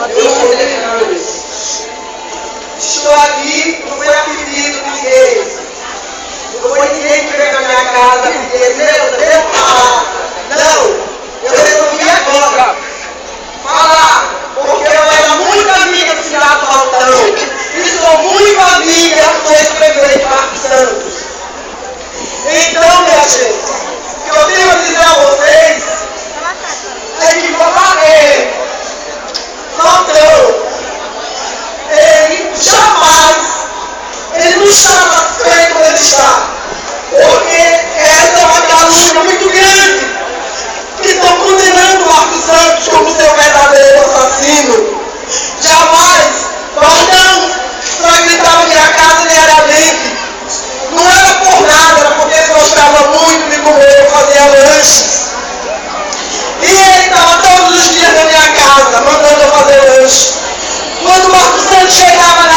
Eu sou Dejanes. Estou aqui, não foi a pedido de ninguém. Não foi ninguém que veio na minha casa dizer, meu Deus, não. Eu resolvi agora falar, porque eu era muito amiga do Cidade do Altão. E sou muito amiga do ex-prefeito Marcos Santos. Então, minha gente, o que eu tenho a dizer a vocês é que Valério Altão, ele jamais, ele não está satisfeito onde ele está, porque essa é uma calúnia muito grande, que estão condenando o Marcos Santos como seu verdadeiro assassino. Jamais, Altão só gritava minha casa diariamente. Não era por nada, era porque ele gostava muito de comer, eu fazia lanches. E ele estava todos os dias na minha casa, mandando eu fazer lanche. Quando o Marcos Santos chegava